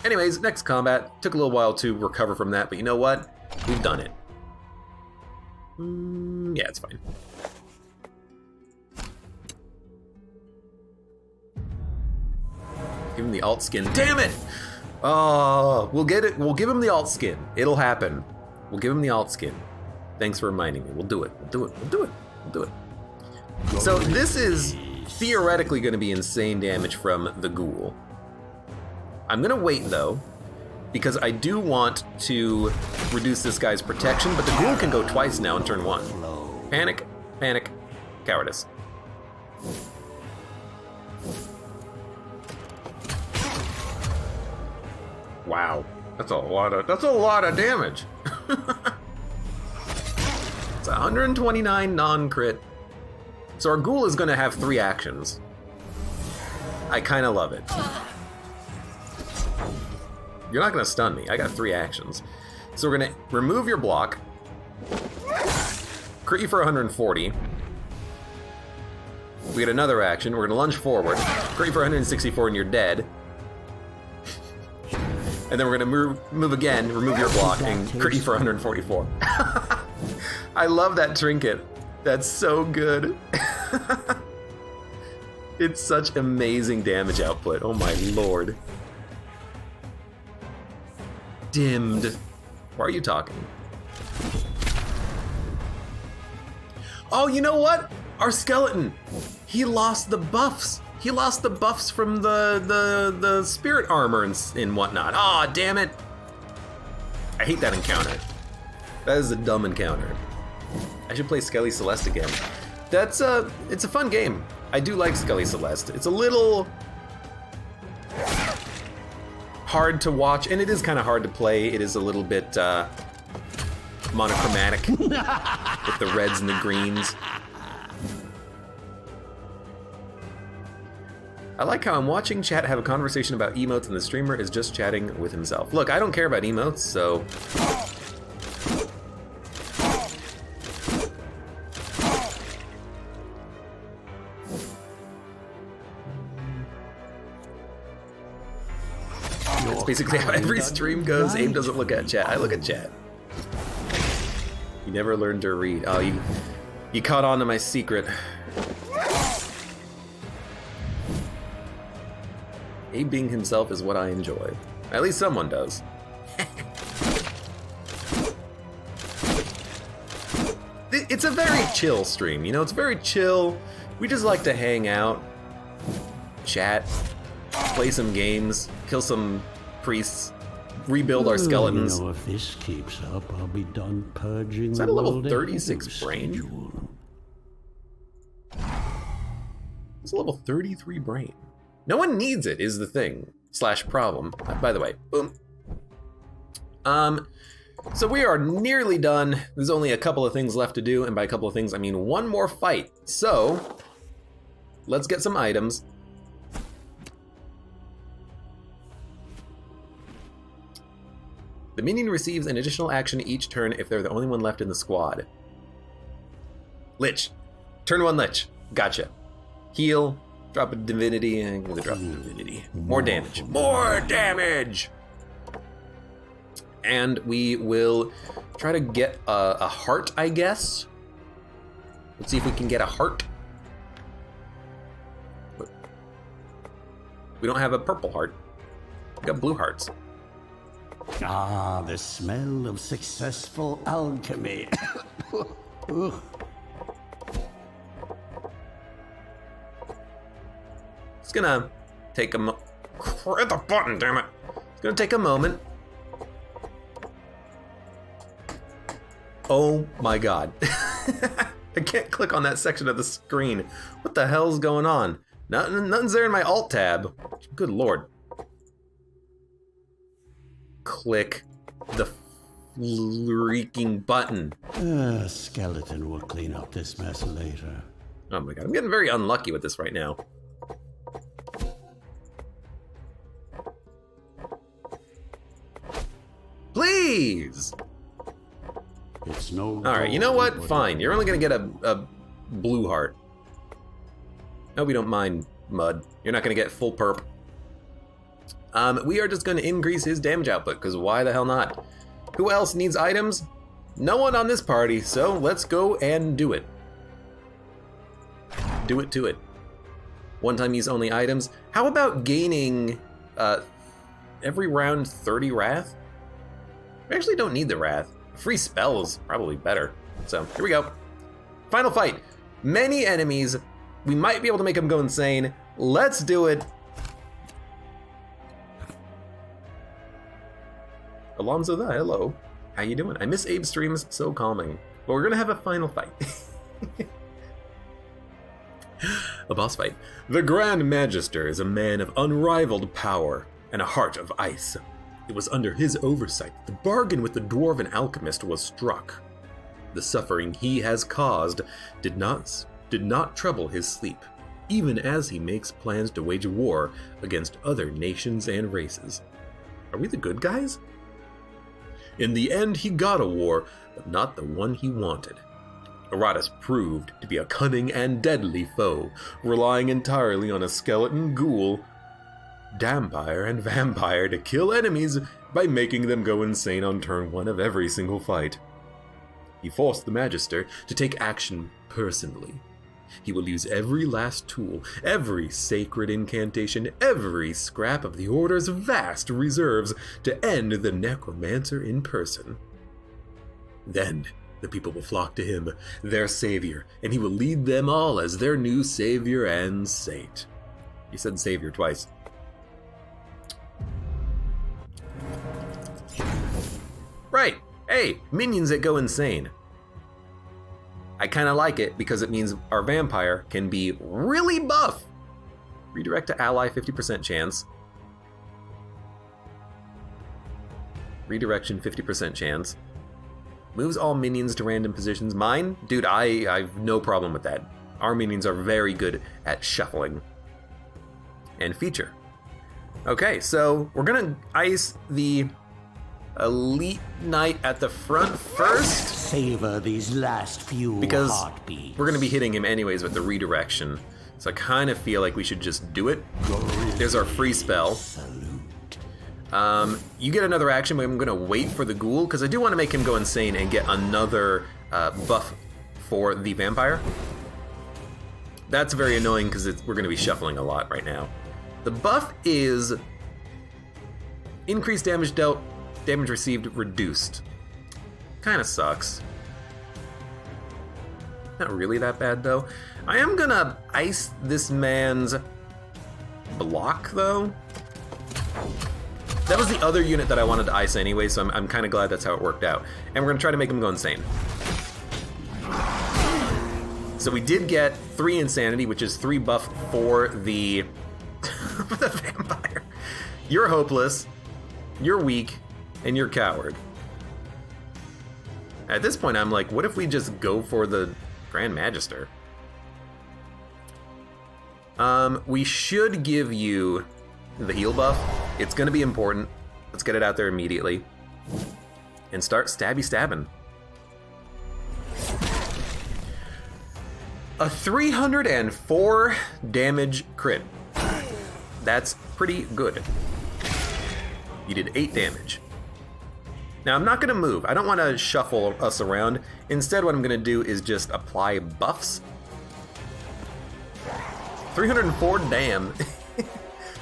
Anyways, next combat. Took a little while to recover from that, but you know what? We've done it. Yeah, it's fine. Give him the alt skin. Damn it! Oh, we'll get it. We'll give him the alt skin. It'll happen. We'll give him the alt skin. Thanks for reminding me. We'll do it. We'll do it. We'll do it. We'll do it. So this is theoretically going to be insane damage from the ghoul. I'm going to wait though, because I do want to reduce this guy's protection, but the ghoul can go twice now in turn 1. Panic, panic, cowardice. Wow, that's a lot of damage. It's 129 non-crit. So our ghoul is going to have 3 actions. I kind of love it. You're not going to stun me. I got 3 actions. So we're going to remove your block. Crit you for 140. We get another action. We're going to lunge forward. Crit you for 164 and you're dead. And then we're going to move again, remove your block, and crit you for 144. I love that trinket. That's so good. It's such amazing damage output. Oh my lord. Dimmed. Why are you talking? Oh, you know what? Our skeleton. He lost the buffs. He lost the buffs from the spirit armor and whatnot. Aw, oh, damn it. I hate that encounter. That is a dumb encounter. I should play Skelly Celeste again. It's a fun game. I do like Skelly Celeste. It's a little hard to watch, and it is kind of hard to play. It is a little bit monochromatic with the reds and the greens. I like how I'm watching chat have a conversation about emotes and the streamer is just chatting with himself. Look, I don't care about emotes, so... That's basically how every stream goes. Abe doesn't look at chat. I look at chat. You never learned to read. Oh, you caught on to my secret. Abe being himself is what I enjoy. At least someone does. It's a very chill stream, you know? It's very chill. We just like to hang out, chat, play some games, kill some priests, rebuild our skeletons. You know, if this keeps up, I'll be done purging. Is that a level 36 brain? It's a level 33 brain. No one needs it, is the thing, / problem. By the way, boom. So we are nearly done. There's only a couple of things left to do, and by a couple of things, I mean one more fight. So, let's get some items. The minion receives an additional action each turn if they're the only one left in the squad. Lich. Turn 1 Lich. Gotcha. Heal. Drop a divinity, and I'm gonna drop a divinity. More damage. More damage! And we will try to get a heart, I guess. Let's see if we can get a heart. We don't have a purple heart. We got blue hearts. Ah, the smell of successful alchemy. It's gonna take a hit the button, damn it. It's gonna take a moment. Oh my god. I can't click on that section of the screen. What the hell's going on? Nothing's there in my alt tab. Good lord. Click the freaking button. Skeleton will clean up this mess later. Oh my god, I'm getting very unlucky with this right now. Please! It's no. Alright, you know what? Fine. You're only gonna get a blue heart. No, we don't mind mud. You're not gonna get full perp. We are just going to increase his damage output, because why the hell not? Who else needs items? No one on this party, so let's go and do it. Do it to it. One-time use only items. How about gaining every round 30 Wrath? We actually don't need the Wrath. Free spells probably better. So here we go. Final fight. Many enemies. We might be able to make them go insane. Let's do it. Alonzo the hello. How you doing? I miss Abe's streams, so calming. But we're gonna have a final fight. A boss fight. The Grand Magister is a man of unrivaled power and a heart of ice. It was under his oversight that the bargain with the dwarven alchemist was struck. The suffering he has caused did not trouble his sleep, even as he makes plans to wage war against other nations and races. Are we the good guys? In the end, he got a war, but not the one he wanted. Iratus proved to be a cunning and deadly foe, relying entirely on a skeleton ghoul, dampire, and vampire to kill enemies by making them go insane on turn 1 of every single fight. He forced the Magister to take action personally. He will use every last tool, every sacred incantation, every scrap of the Order's vast reserves to end the necromancer in person. Then the people will flock to him, their savior, and he will lead them all as their new savior and saint. He said savior twice. Right. Hey, minions that go insane. I kind of like it because it means our vampire can be really buff. Redirect to ally, 50% chance. Redirection, 50% chance. Moves all minions to random positions. Mine? Dude, I have no problem with that. Our minions are very good at shuffling. And feature. Okay, so we're gonna ice the Elite Knight at the front first. Savor these last few because heartbeats. We're going to be hitting him anyways with the redirection. So I kind of feel like we should just do it. There's our free spell. You get another action, but I'm going to wait for the ghoul because I do want to make him go insane and get another buff for the vampire. That's very annoying because we're going to be shuffling a lot right now. The buff is increased damage dealt, damage received reduced. Kind of sucks. Not really that bad though. I am gonna ice this man's block though. That was the other unit that I wanted to ice anyway, so I'm kind of glad that's how it worked out. And we're gonna try to make him go insane. So we did get 3 insanity, which is 3 buff for the, for the vampire. You're hopeless, you're weak, and you're coward. At this point, I'm like, what if we just go for the Grand Magister? We should give you the heal buff. It's gonna be important. Let's get it out there immediately. And start stabby stabbing. A 304 damage crit. That's pretty good. You did 8 damage. Now, I'm not going to move. I don't want to shuffle us around. Instead, what I'm going to do is just apply buffs. 304, damn.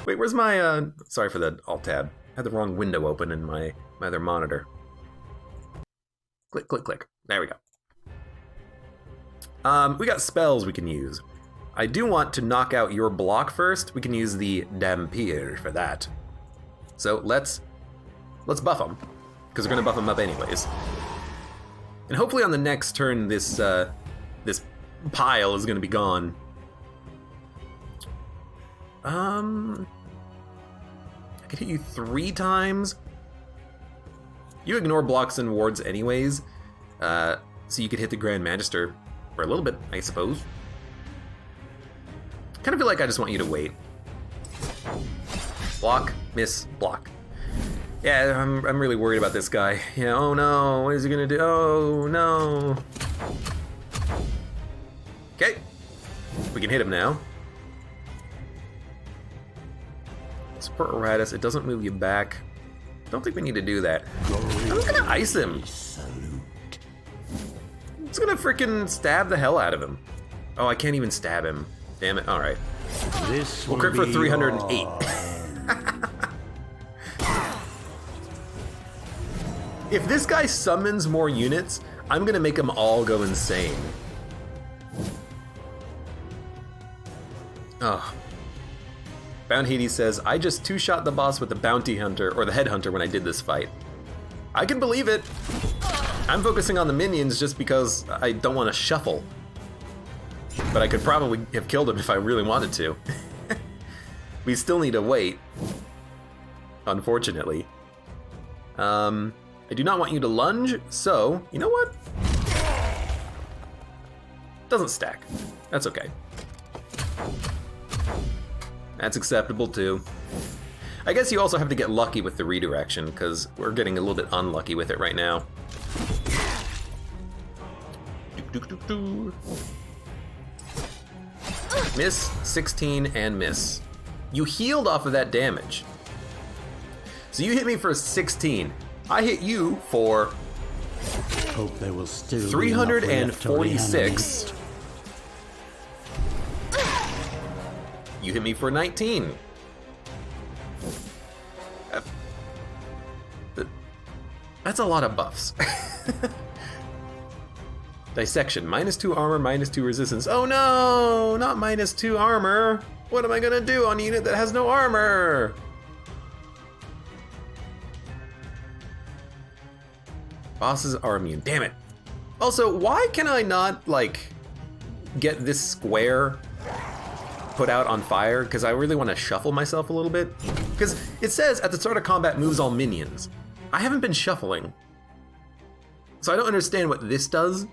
Wait, where's my, sorry for the alt-tab. I had the wrong window open in my other monitor. Click, click, click. There we go. We got spells we can use. I do want to knock out your block first. We can use the Dampier for that. So let's buff him. Because we're going to buff him up anyways. And hopefully on the next turn, this this pile is going to be gone. I could hit you 3 times. You ignore blocks and wards anyways, so you could hit the Grand Magister for a little bit, I suppose. Kind of feel like I just want you to wait. Block, miss, block. Yeah, I'm really worried about this guy. Yeah, oh no, what is he gonna do? Oh no. Okay, we can hit him now. Let's for Iratus. It doesn't move you back. Don't think we need to do that. I'm just gonna ice him. I'm just gonna freaking stab the hell out of him. Oh, I can't even stab him. Damn it. All right. We'll crit for 308. If this guy summons more units, I'm gonna make them all go insane. Oh. Bound Hades says, I just two-shot the boss with the bounty hunter, or the headhunter when I did this fight. I can believe it. I'm focusing on the minions just because I don't want to shuffle. But I could probably have killed him if I really wanted to. We still need to wait. Unfortunately. I do not want you to lunge, so, you know what? Doesn't stack. That's okay. That's acceptable too. I guess you also have to get lucky with the redirection, because we're getting a little bit unlucky with it right now. Miss, 16, and miss. You healed off of that damage. So you hit me for 16. I hit you for Hope there will still 346. You hit me for 19. That's a lot of buffs. Dissection, -2 armor, -2 resistance. Oh no, not -2 armor. What am I gonna do on a unit that has no armor? Bosses are immune, damn it. Also, why can I not, like, get this square put out on fire? Because I really want to shuffle myself a little bit. Because it says at the start of combat moves all minions. I haven't been shuffling. So I don't understand what this does.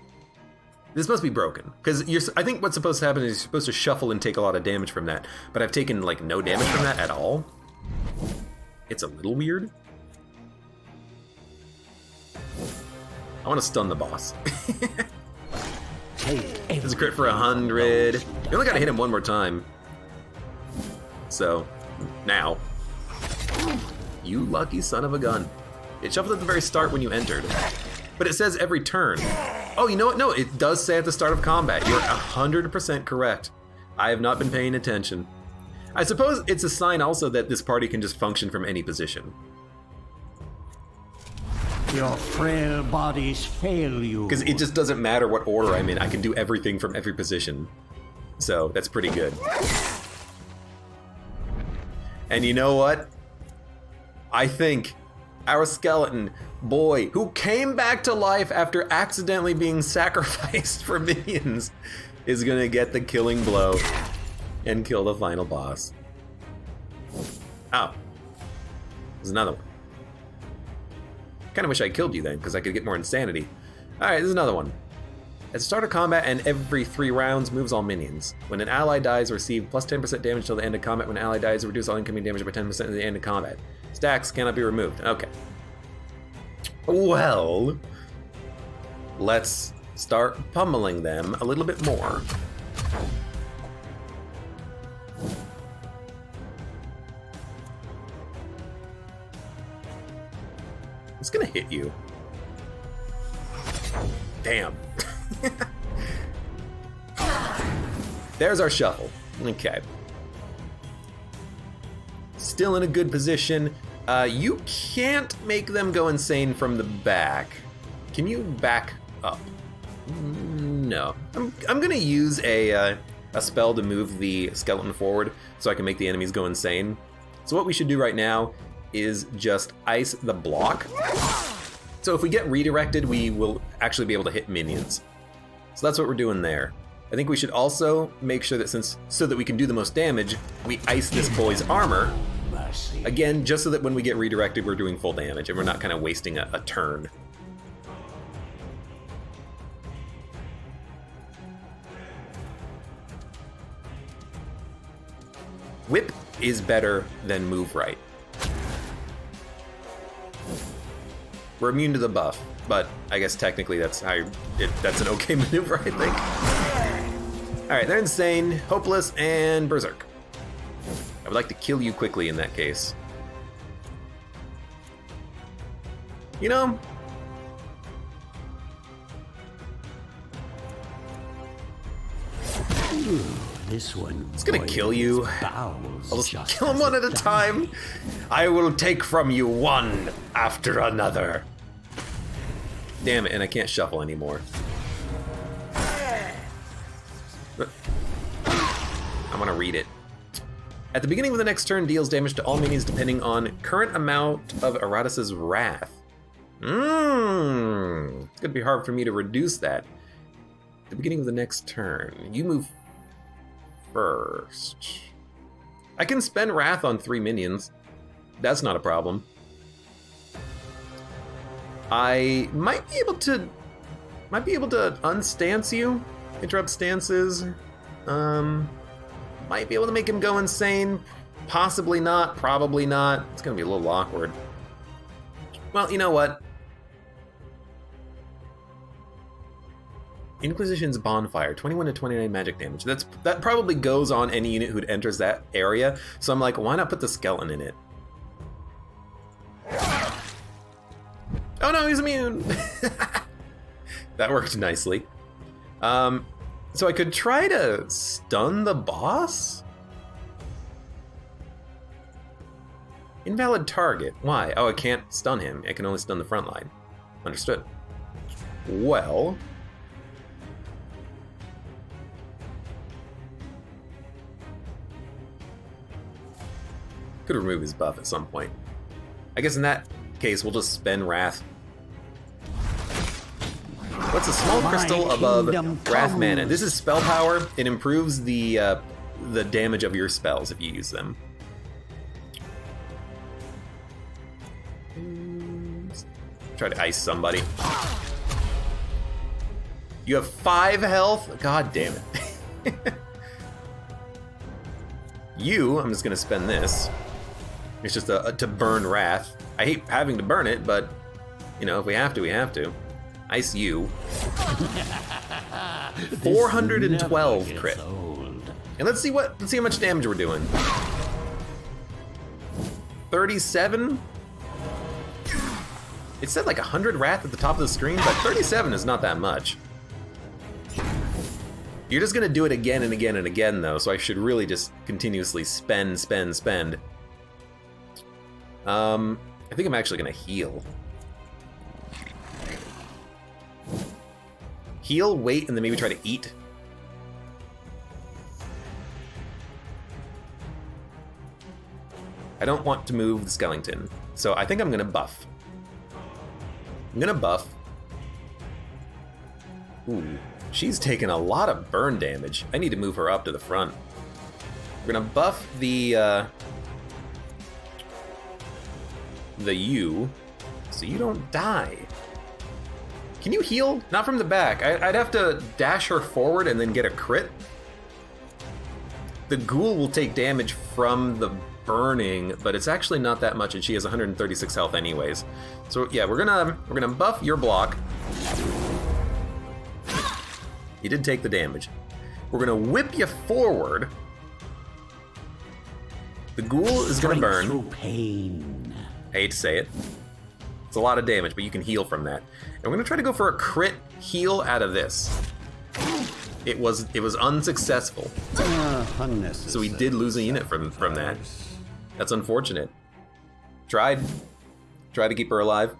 This must be broken. Because I think what's supposed to happen is you're supposed to shuffle and take a lot of damage from that. But I've taken, like, no damage from that at all. It's a little weird. I want to stun the boss. It's a crit for 100. You only gotta hit him one more time. So, now. You lucky son of a gun. It shuffled at the very start when you entered. But it says every turn. Oh, you know what? No, it does say at the start of combat. You're 100% correct. I have not been paying attention. I suppose it's a sign also that this party can just function from any position. Your frail bodies fail you. Because it just doesn't matter what order I'm in. I can do everything from every position. So that's pretty good. And you know what? I think our skeleton boy, who came back to life after accidentally being sacrificed for minions, is gonna get the killing blow and kill the final boss. Oh. There's another one. Kinda wish I killed you then, because I could get more insanity. Alright, there's another one. At the start of combat and every 3 rounds, moves all minions. When an ally dies, receive plus 10% damage till the end of combat. When an ally dies, reduce all incoming damage by 10% at the end of combat. Stacks cannot be removed. Okay. Well, let's start pummeling them a little bit more. It's gonna hit you. Damn. There's our shuffle. Okay. Still in a good position. You can't make them go insane from the back. Can you back up? No. I'm gonna use a spell to move the skeleton forward so I can make the enemies go insane. So what we should do right now is just ice the block. So if we get redirected, we will actually be able to hit minions. So that's what we're doing there. I think we should also make sure that so that we can do the most damage, we ice this boy's armor. Again, just so that when we get redirected, we're doing full damage and we're not kind of wasting a turn. Whip is better than move right. We're immune to the buff, but I guess technically that's that's an okay maneuver, I think. All right, they're insane, hopeless, and berserk. I would like to kill you quickly in that case. You know, This one. it's gonna kill you. Bowels I'll just just kill him as one it at a time. I will take from you one after another. Damn it, and I can't shuffle anymore. I'm gonna read it. At the beginning of the next turn, deals damage to all minions depending on current amount of Iratus' wrath. It's gonna be hard for me to reduce that. At the beginning of the next turn, you move first. I can spend wrath on 3 minions. That's not a problem. I might be able to unstance you, interrupt stances. Might be able to make him go insane. Possibly not, probably not. It's gonna be a little awkward. Well, you know what? Inquisition's Bonfire, 21 to 29 magic damage. That probably goes on any unit who enters that area. So I'm like, why not put the skeleton in it? Oh no, he's immune! That worked nicely. So I could try to stun the boss? Invalid target. Why? Oh, I can't stun him. I can only stun the front line. Understood. Well... could remove his buff at some point. I guess in that case, we'll just spend Wrath. What's a small crystal above Wrath mana? This is spell power. It improves the damage of your spells if you use them. Try to ice somebody. You have 5 health? God damn it. I'm just gonna spend this. It's just to burn Wrath. I hate having to burn it, but you know, if we have to, we have to. Ice you. 412 crit. And let's see how much damage we're doing. 37? It said like 100 Wrath at the top of the screen, but 37 is not that much. You're just gonna do it again and again and again though, so I should really just continuously spend. I think I'm actually gonna heal. Heal, wait, and then maybe try to eat. I don't want to move the skeleton, so I think I'm gonna buff. I'm gonna buff. Ooh, she's taking a lot of burn damage. I need to move her up to the front. We're gonna buff the you, so you don't die. Can you heal? Not from the back. I'd have to dash her forward and then get a crit. The ghoul will take damage from the burning, but it's actually not that much, and she has 136 health anyways. So yeah, we're gonna buff your block. You did take the damage. We're gonna whip you forward. The ghoul is gonna burn. Through pain. I hate to say it. It's a lot of damage, but you can heal from that. And we're gonna try to go for a crit heal out of this. It was unsuccessful. So we did lose a unit from that. That's unfortunate. Tried to keep her alive.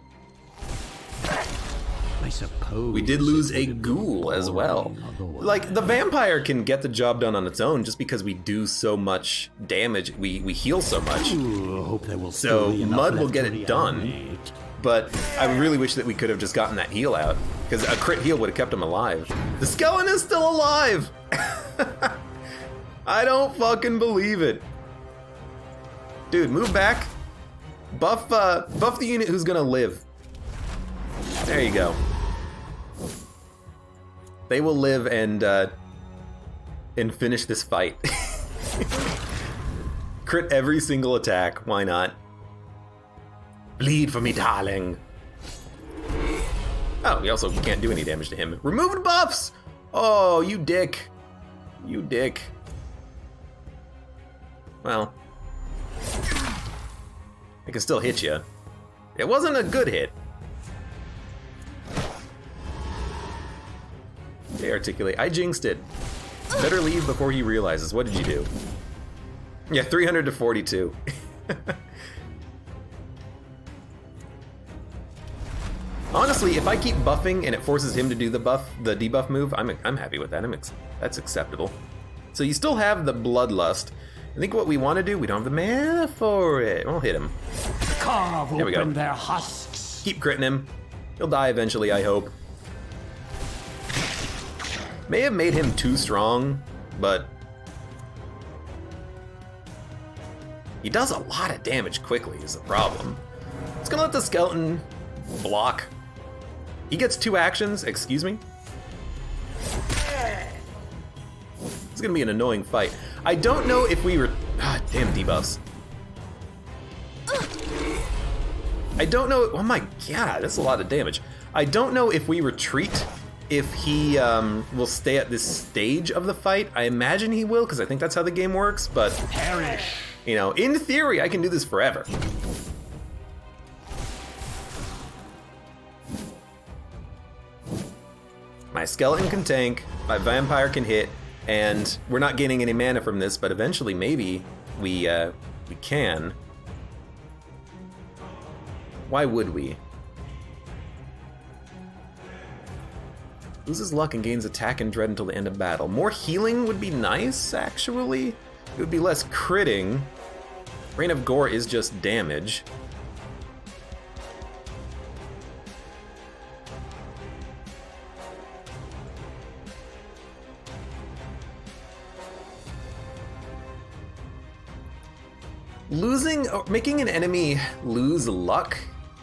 I suppose we did lose a ghoul as well. Like, the vampire can get the job done on its own just because we do so much damage. We heal so much. Ooh, I hope there will so still be enough Mud will left get to it done. reanimate. But I really wish that we could have just gotten that heal out, because a crit heal would have kept him alive. The skeleton is still alive! I don't fucking believe it. Dude, move back. Buff the unit who's gonna live. There you go. They will live and finish this fight. Crit every single attack, why not? Bleed for me, darling. Oh, we also can't do any damage to him. Removed buffs! Oh, you dick. You dick. Well, I can still hit you. It wasn't a good hit. Okay, articulate. I jinxed it. Better leave before he realizes. What did you do? Yeah, 300 to 42. Honestly, if I keep buffing and it forces him to do the debuff move, I'm happy with that. That's acceptable. So you still have the bloodlust. I think what we want to do, we don't have the mana for it. We'll hit him. Carve There we go. open their husks. Keep critting him. He'll die eventually, I hope. May have made him too strong, but he does a lot of damage quickly is the problem. It's gonna let the skeleton block. He gets 2 actions, excuse me. It's gonna be an annoying fight. I don't know if we were... Ah, damn debuffs. I don't know... Oh my god, that's a lot of damage. I don't know if we retreat, if he will stay at this stage of the fight. I imagine he will, because I think that's how the game works, but... Perish. You know, in theory, I can do this forever. My skeleton can tank, my vampire can hit, and we're not gaining any mana from this, but eventually maybe we can. Why would we? Loses luck and gains attack and dread until the end of battle. More healing would be nice, actually. It would be less critting. Rain of Gore is just damage. Losing, or making an enemy lose luck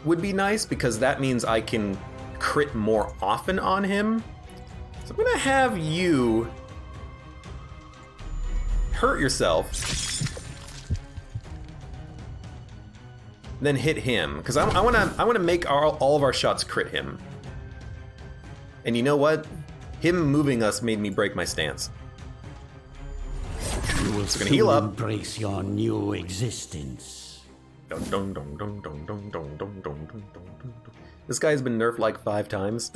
would be nice because that means I can crit more often on him. So I'm gonna have you hurt yourself, then hit him because I wanna make all of our shots crit him. And you know what? Him moving us made me break my stance. You will gonna heal up. embrace your new existence. This guy's been nerfed like 5 times.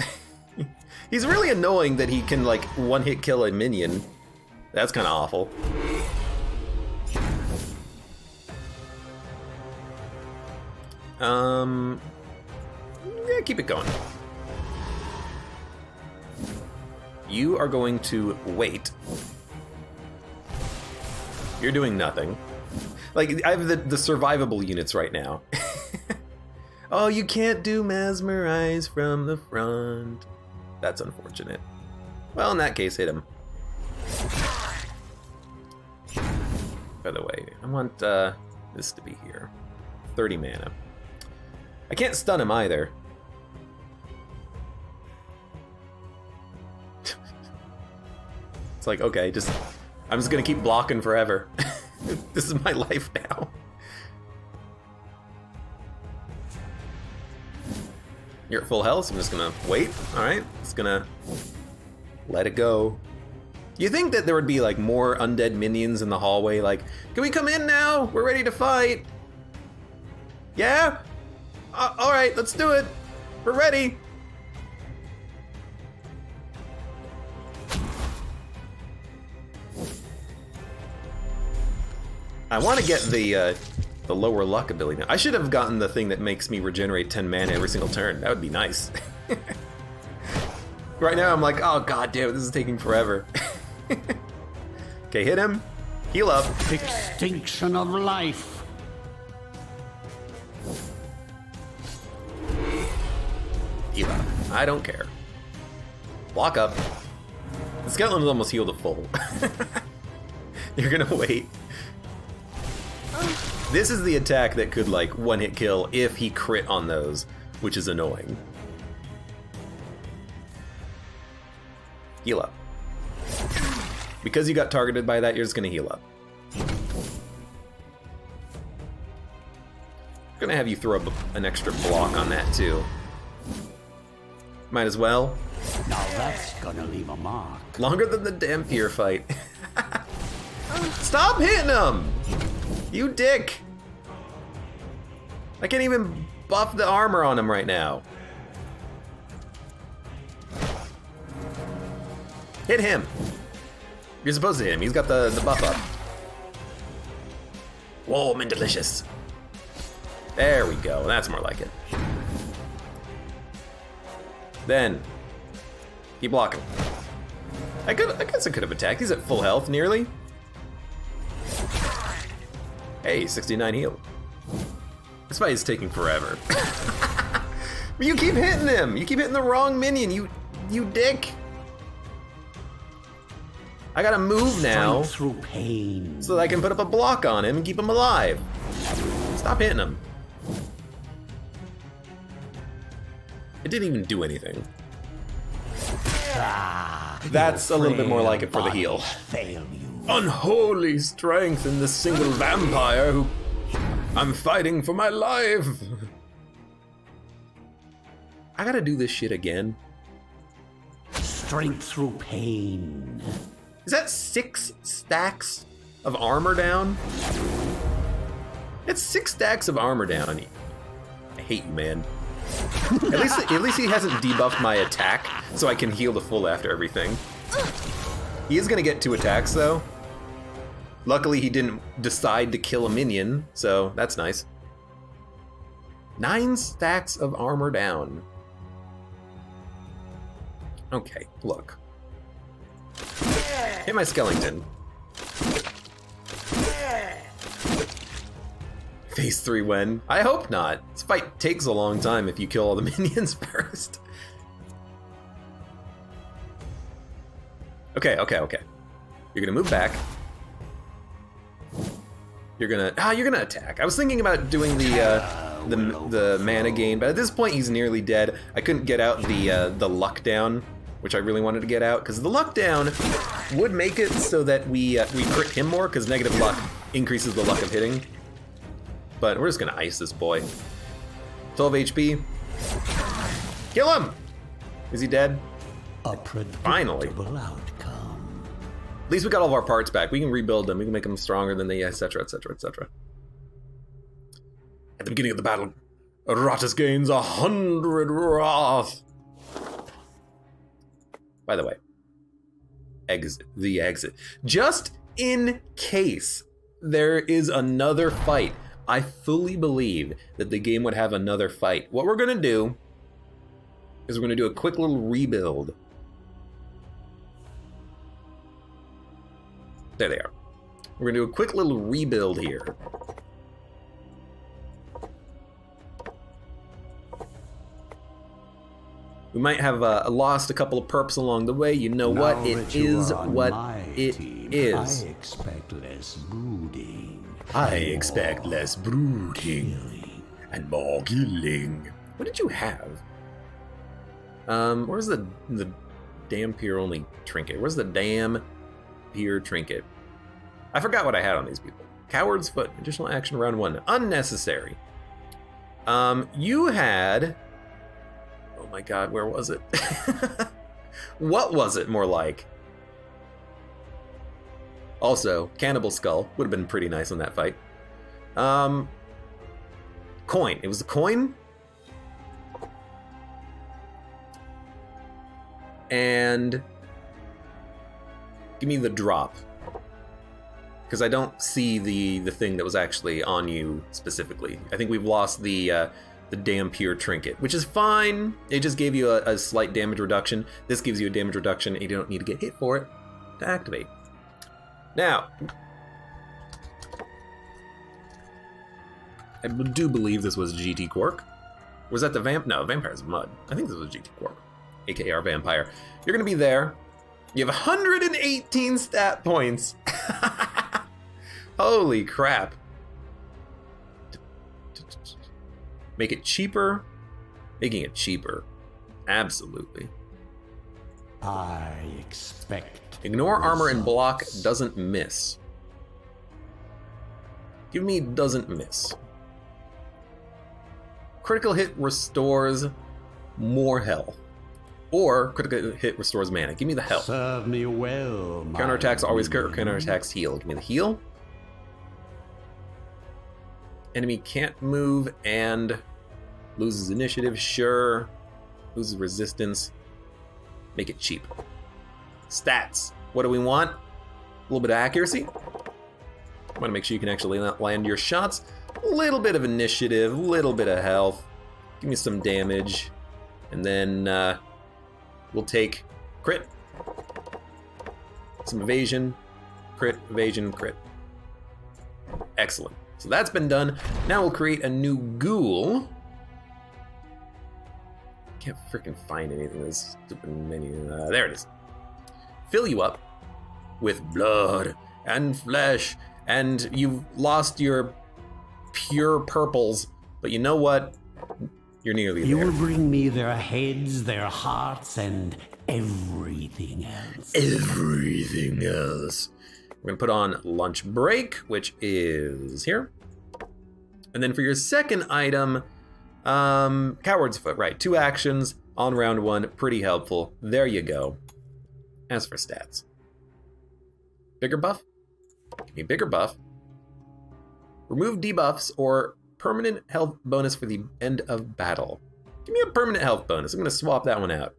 He's really annoying that he can like one-hit kill a minion. That's kind of awful. Yeah, keep it going. You are going to wait. You're doing nothing. Like, I have the survivable units right now. Oh, you can't do mesmerize from the front. That's unfortunate. Well, in that case, hit him. By the way, I want this to be here. 30 mana. I can't stun him either. It's like, okay, I'm just gonna keep blocking forever. This is my life now. You're at full health, so I'm just gonna wait. Alright, just gonna let it go. You think that there would be like more undead minions in the hallway, like, can we come in now? We're ready to fight. Yeah? Alright, let's do it. We're ready. I want to get the lower luck ability now. I should have gotten the thing that makes me regenerate 10 mana every single turn. That would be nice. Right now I'm like, oh god damn it, this is taking forever. Okay, hit him. Heal up. Extinction of life. Heal up. I don't care. Block up. The skeleton's almost healed to full. You're gonna wait. This is the attack that could like one-hit kill if he crit on those, which is annoying. Heal up. Because you got targeted by that, you're just gonna heal up. I'm gonna have you throw up an extra block on that too. Might as well. Now that's gonna leave a mark. Longer than the Dampier fight. Stop hitting him! You dick! I can't even buff the armor on him right now. Hit him. You're supposed to hit him. He's got the buff up. Warm and delicious. There we go. That's more like it. Then, keep blocking. I guess I could have attacked. He's at full health, nearly. Hey, 69 heal. This fight is taking forever. You keep hitting him. You keep hitting the wrong minion. You dick. I gotta move now Through pain. so that I can put up a block on him and keep him alive. Stop hitting him. It didn't even do anything. That's a little bit more like it for the heal. Fail you. Unholy strength in this single vampire who I'm fighting for my life. I gotta do this shit again. Strength through pain. Is that 6 stacks of armor down? It's 6 stacks of armor down. I hate you, man. At least he hasn't debuffed my attack, so I can heal the full after everything. He is gonna get 2 attacks though. Luckily he didn't decide to kill a minion, so that's nice. 9 stacks of armor down. Okay, look. Hit my skeleton. Phase 3 when? I hope not. This fight takes a long time if you kill all the minions first. Okay. You're gonna move back. You're gonna attack. I was thinking about doing the mana gain, but at this point he's nearly dead. I couldn't get out the luck down, which I really wanted to get out, because the luck down would make it so that we crit him more, because negative luck increases the luck of hitting. But we're just gonna ice this boy. 12 HP. Kill him! Is he dead? A predictable Finally. outcome. At least we got all of our parts back. We can rebuild them. We can make them stronger than they, etc., etc., etc. At the beginning of the battle, Iratus gains 100 wrath. By the way, the exit. Just in case there is another fight, I fully believe that the game would have another fight. What we're gonna do is we're gonna do a quick little rebuild. There they are. We're gonna do a quick little rebuild here. We might have lost a couple of perps along the way. You know what? It is what it is. I expect less brooding. I expect less brooding and more killing. What did you have? Where's the damn pier only trinket? Where's the damn pier trinket? I forgot what I had on these people. Coward's Foot, additional action round 1. Unnecessary. You had... Oh my god, where was it? What was it more like? Also, Cannibal Skull would have been pretty nice in that fight. Coin. It was the coin. And give me the drop. Because I don't see the thing that was actually on you specifically. I think we've lost the damn pure trinket, which is fine. It just gave you a slight damage reduction. This gives you a damage reduction, and you don't need to get hit for it to activate. Now, I do believe this was GT Quark. Was that the vamp? No, Vampire's Mud. I think this was GT Quark, aka our vampire. You're gonna be there. You have 118 stat points. Holy crap. Make it cheaper. Making it cheaper. Absolutely. I expect. Ignore armor and block results. doesn't miss. Give me doesn't miss. Critical hit restores more health. Or critical hit restores mana. Give me the health. Serve me well, my Counterattacks always crit, or minion. counterattacks heal. Give me the heal. Enemy can't move and loses initiative, sure. Loses resistance. Make it cheap. Stats. What do we want? A little bit of accuracy. Want to make sure you can actually land your shots. A little bit of initiative, a little bit of health. Give me some damage. And then we'll take crit. Some evasion. Crit, evasion, crit. Excellent. So that's been done. Now we'll create a new ghoul. Can't freaking find anything in this stupid menu. There it is. Fill you up with blood and flesh, and you've lost your pure purples, but you know what? You're nearly there. You will bring me their heads, their hearts, and everything else. Everything else. We're gonna put on lunch break, which is here. And then for your second item, Coward's Foot, right? 2 actions on round 1, pretty helpful. There you go. As for stats. Bigger buff? Give me a bigger buff. Remove debuffs or permanent health bonus for the end of battle. Give me a permanent health bonus. I'm gonna swap that one out.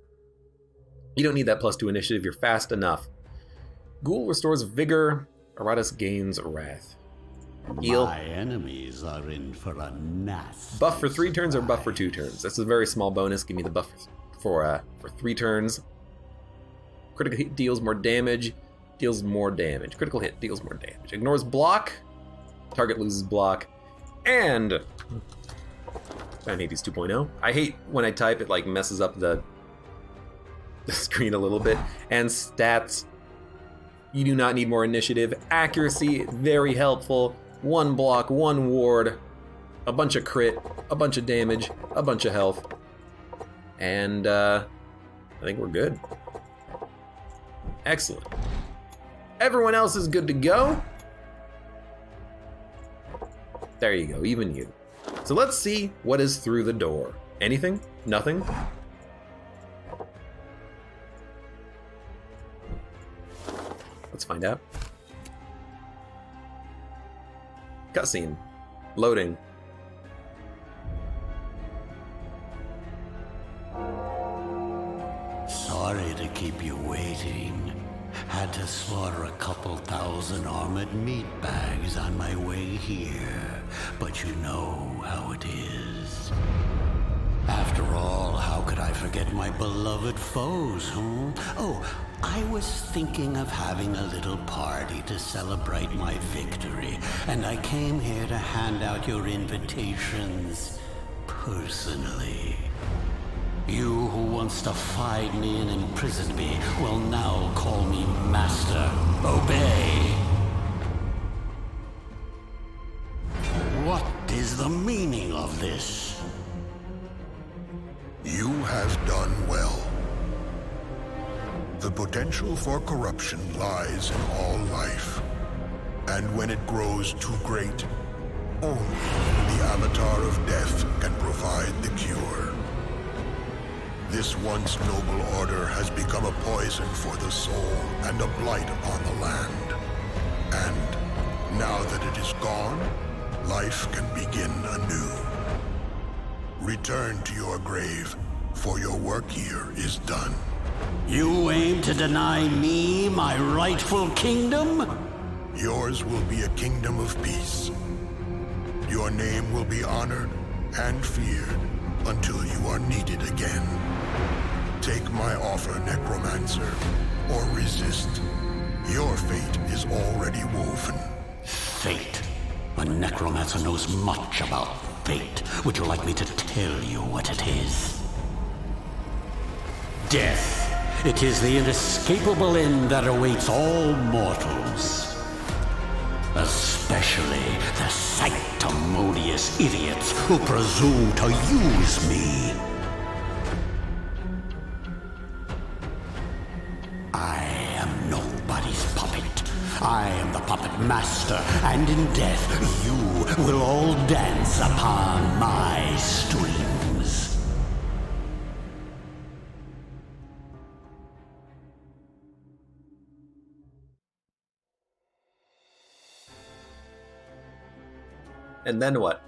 You don't need that +2 initiative, you're fast enough. Ghoul restores vigor. Iratus gains wrath. Heal. My enemies are in for a nasty Buff for 3 turns or buff for 2 turns? That's a very small bonus. Give me the buff for 3 turns. Critical hit deals more damage. Deals more damage. Critical hit deals more damage. Ignores block. Target loses block. And Found Hades 2.0. I hate when I type, it like messes up the screen a little bit. And stats. You do not need more initiative. Accuracy, very helpful. 1 block, 1 ward, a bunch of crit, a bunch of damage, a bunch of health. And I think we're good. Excellent. Everyone else is good to go. There you go, even you. So let's see what is through the door. Anything? Nothing? Let's find out. Cutscene. Loading. Sorry to keep you waiting. Had to slaughter a couple thousand armored meat bags on my way here. But you know how it is. After all, how could I forget my beloved foes, huh? Oh, I was thinking of having a little party to celebrate my victory, and I came here to hand out your invitations personally. You who once defied me and imprisoned me will now call me Master. Obey! What is the meaning of this? You have done well. The potential for corruption lies in all life. And when it grows too great, only the Avatar of Death can provide the cure. This once noble order has become a poison for the soul and a blight upon the land. And now that it is gone, life can begin anew. Return to your grave, for your work here is done. You aim to deny me my rightful kingdom? Yours will be a kingdom of peace. Your name will be honored and feared until you are needed again. Take my offer, necromancer, or resist. Your fate is already woven. Fate. A necromancer knows much about fate. Would you like me to tell you what it is? Death. It is the inescapable end that awaits all mortals. Especially the sanctimonious idiots who presume to use me. I am nobody's puppet. I am the puppet master, and in death you will all dance upon my strings. And then what?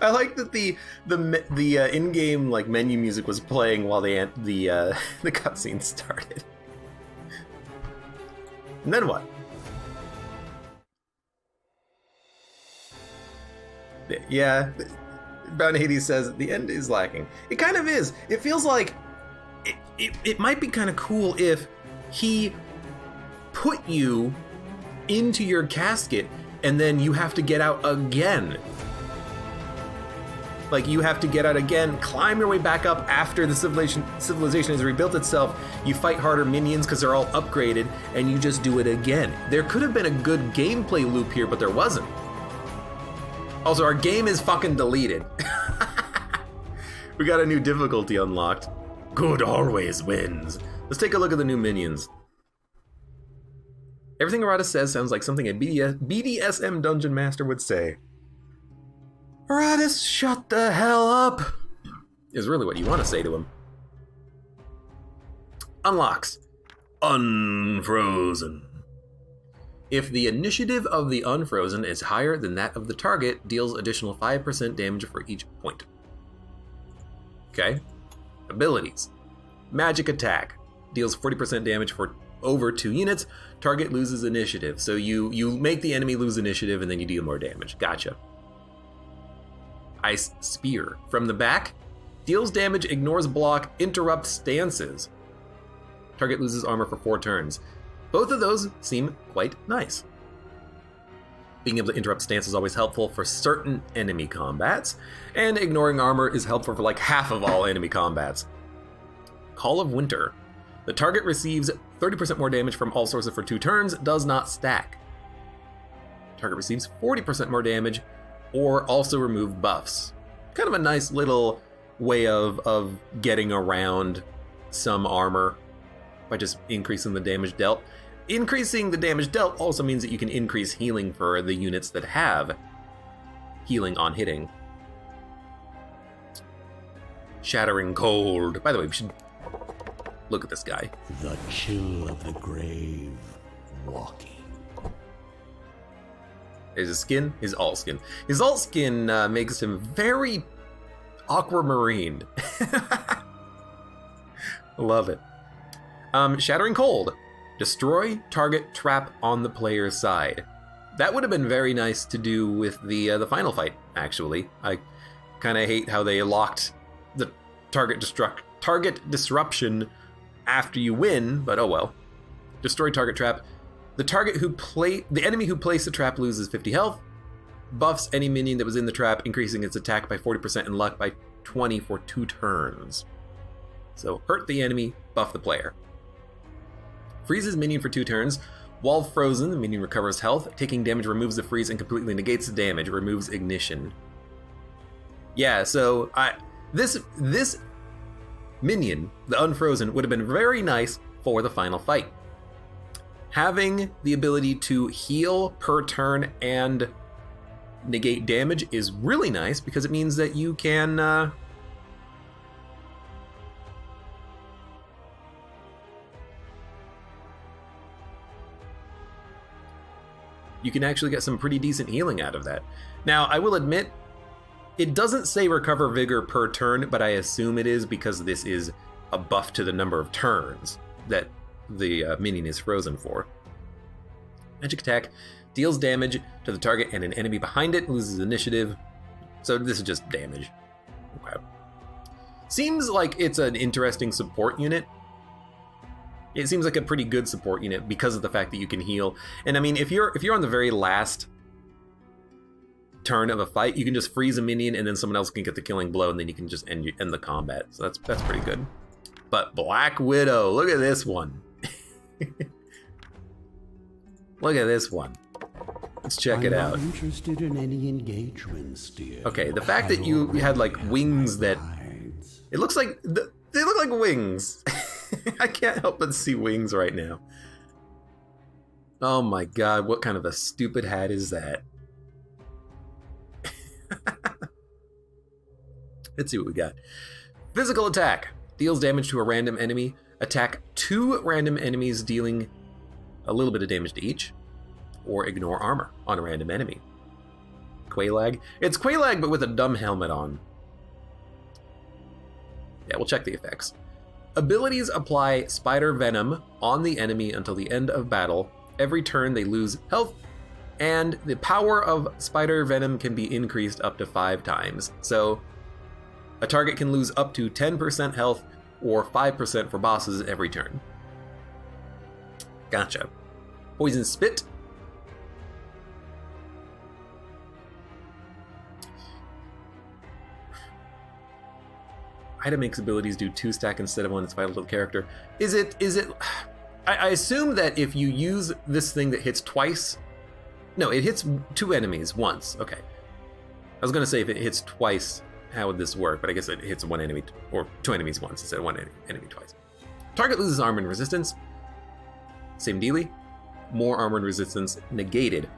I like that the in-game like menu music was playing while the cutscene started. And then what? Yeah, Brown Hades says the end is lacking. It kind of is. It feels like it might be kind of cool if he put you into your casket and then you have to get out again. Like you have to get out again, climb your way back up after the civilization has rebuilt itself. You fight harder minions because they're all upgraded, and you just do it again. There could have been a good gameplay loop here, but there wasn't. Also, our game is fucking deleted. We got a new difficulty unlocked. Good always wins. Let's take a look at the new minions. Everything Iratus says sounds like something a BDSM dungeon master would say. Iratus, shut the hell up, is really what you want to say to him. Unlocks. Unfrozen. If the initiative of the Unfrozen is higher than that of the target, deals additional 5% damage for each point. Okay. Abilities. Magic attack. Deals 40% damage for over 2 units. Target loses initiative. So you make the enemy lose initiative and then you deal more damage. Gotcha. Ice Spear. From the back, deals damage, ignores block, interrupts stances. Target loses armor for 4 turns. Both of those seem quite nice. Being able to interrupt stance is always helpful for certain enemy combats, and ignoring armor is helpful for like half of all enemy combats. Call of Winter. The target receives 30% more damage from all sources for 2 turns, does not stack. Target receives 40% more damage, or also remove buffs. Kind of a nice little way of getting around some armor by just increasing the damage dealt. Increasing the damage dealt also means that you can increase healing for the units that have healing on hitting. Shattering Cold. By the way, we should look at this guy. The chill of the grave, walking. There's his skin, his alt skin. His alt skin makes him very aquamarine. Love it. Shattering Cold. Destroy target trap on the player's side. That would have been very nice to do with the final fight, actually. I kind of hate how they locked the target disruption after you win, but oh well. Destroy target trap. The enemy who placed the trap loses 50 health. Buffs any minion that was in the trap, increasing its attack by 40% and luck by 20 for 2 turns. So hurt the enemy, buff the player. Freezes minion for 2 turns. While frozen, the minion recovers health. Taking damage removes the freeze and completely negates the damage. Removes ignition. Yeah, so this minion, the Unfrozen, would have been very nice for the final fight. Having the ability to heal per turn and negate damage is really nice because it means that you can you can actually get some pretty decent healing out of that. Now, I will admit, it doesn't say recover vigor per turn, but I assume it is because this is a buff to the number of turns that the minion is frozen for. Magic attack deals damage to the target and an enemy behind it, loses initiative. So this is just damage. Okay. Seems like it's an interesting support unit. It seems like a pretty good support unit because of the fact that you can heal. And I mean, if you're on the very last turn of a fight, you can just freeze a minion and then someone else can get the killing blow and then you can just end the combat. So that's pretty good. But Black Widow, look at this one. Look at this one. Let's check it out. I'm not interested in any engagements, dear. Okay, the fact that you had like wings that it looks like they look like wings. I can't help but see wings right now. Oh my god, what kind of a stupid hat is that? Let's see what we got. Physical attack. Deals damage to a random enemy. Attack 2 random enemies, dealing a little bit of damage to each. Or ignore armor on a random enemy. Quelaag. It's Quelaag, but with a dumb helmet on. Yeah, we'll check the effects. Abilities apply spider venom on the enemy until the end of battle. Every turn they lose health, and the power of spider venom can be increased up to 5 times. So a target can lose up to 10% health or 5% for bosses every turn. Gotcha. Poison Spit. Item makes abilities do 2 stack instead of 1. It's vital to the character. Is it? I assume that if you use this thing that hits twice, no, it hits 2 enemies once. Okay. I was gonna say if it hits twice, how would this work? But I guess it hits 1 enemy or 2 enemies once instead of 1 enemy twice. Target loses armor and resistance. Same dealy. More armor and resistance negated.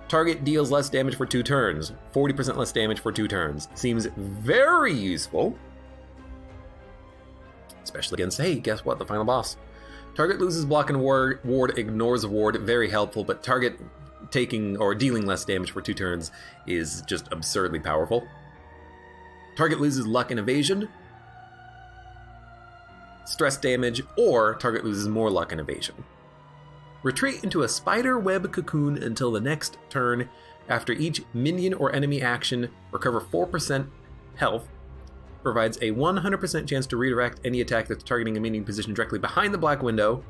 Target deals less damage for 2 turns. 40% less damage for 2 turns. Seems very useful. Especially against, hey, guess what? The final boss. Target loses block and ward, ignores ward. Very helpful, but target taking or dealing less damage for 2 turns is just absurdly powerful. Target loses luck and evasion, stress damage, or target loses more luck and evasion. Retreat into a spider web cocoon until the next turn. After each minion or enemy action, recover 4% health. Provides a 100% chance to redirect any attack that's targeting a minion positioned directly behind the black window.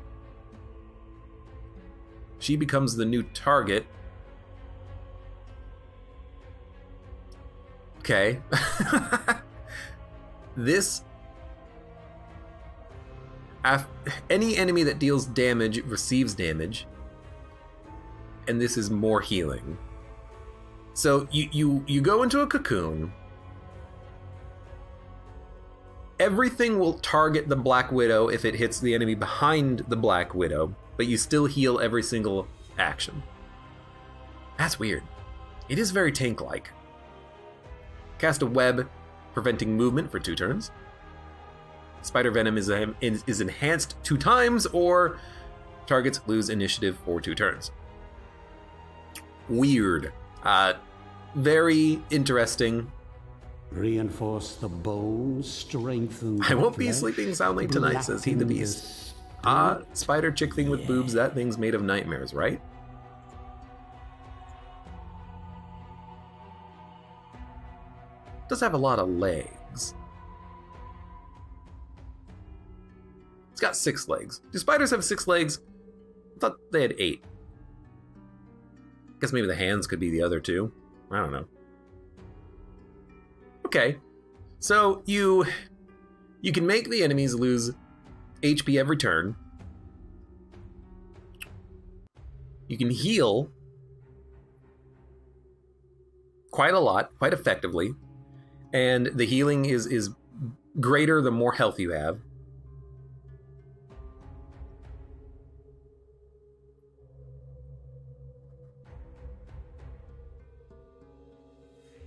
She becomes the new target. Okay. This... any enemy that deals damage receives damage. And this is more healing. So you go into a cocoon. Everything will target the Black Widow if it hits the enemy behind the Black Widow, but you still heal every single action. That's weird. It is very tank-like. Cast a web, preventing movement for 2 turns. Spider Venom is enhanced 2 times, or targets lose initiative for 2 turns. Weird. Very interesting. Reinforce the bones, strengthen the I won't be flesh, sleeping soundly tonight, says he the blacken beast. the Spider chick thing with boobs, that thing's made of nightmares, right? Does have a lot of legs. It's got 6 legs. Do spiders have 6 legs? I thought they had 8. Guess maybe the hands could be the other 2. I don't know. Okay, so you can make the enemies lose HP every turn. You can heal quite a lot, quite effectively, and the healing is greater the more health you have.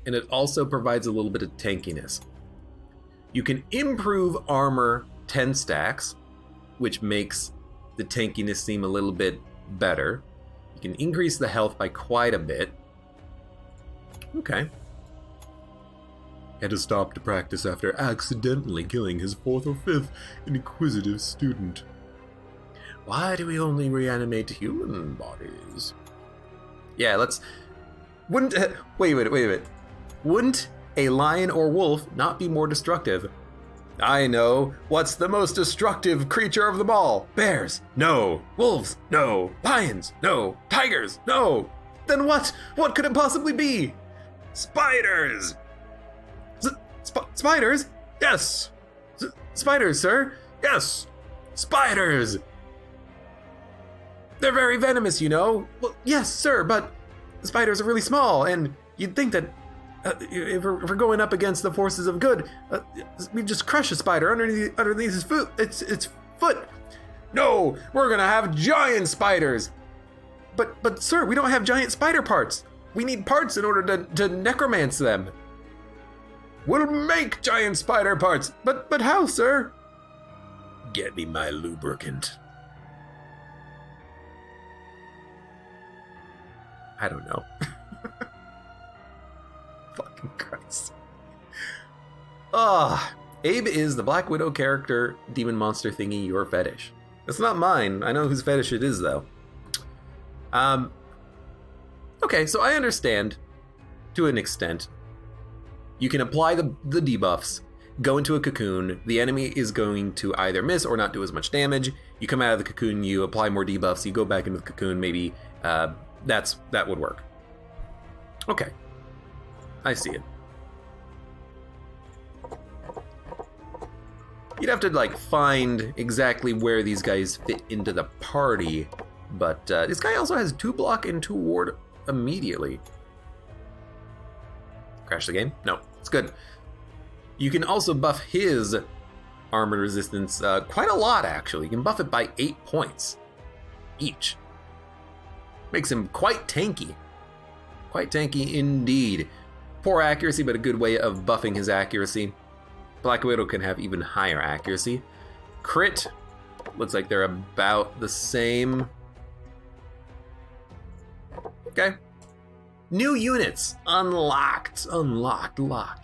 And it also provides a little bit of tankiness. You can improve armor 10 stacks, which makes the tankiness seem a little bit better. You can increase the health by quite a bit. Okay. Had to stop to practice after accidentally killing his 4th or 5th inquisitive student. Why do we only reanimate human bodies? Yeah, let's... Wait a minute. Wouldn't a lion or wolf not be more destructive? I know. What's the most destructive creature of them all? Bears? No. Wolves? No. Lions? No. Tigers? No. Then what? What could it possibly be? Spiders! Spiders? Yes. Spiders, sir? Yes. Spiders! They're very venomous, you know. Well, yes, sir, but spiders are really small, and you'd think that if we're going up against the forces of good, we just crush a spider underneath his foot. Its foot. No, we're gonna have giant spiders. But sir, we don't have giant spider parts. We need parts in order to necromance them. We'll make giant spider parts. But how, sir? Get me my lubricant. I don't know. fucking Christ. Ah, Abe is the Black Widow character, demon monster thingy, your fetish. It's not mine. I know whose fetish it is, though. Okay, so I understand, to an extent. You can apply the debuffs, go into a cocoon, the enemy is going to either miss or not do as much damage. You come out of the cocoon, you apply more debuffs, you go back into the cocoon, maybe that would work. Okay, I see it. You'd have to like find exactly where these guys fit into the party, but this guy also has 2 block and 2 ward immediately. Crash the game? No, it's good. You can also buff his armor resistance quite a lot, actually. You can buff it by 8 points each. Makes him quite tanky. Quite tanky indeed. Poor accuracy, but a good way of buffing his accuracy. Black Widow can have even higher accuracy. Crit, looks like they're about the same. Okay. New units, unlocked, locked.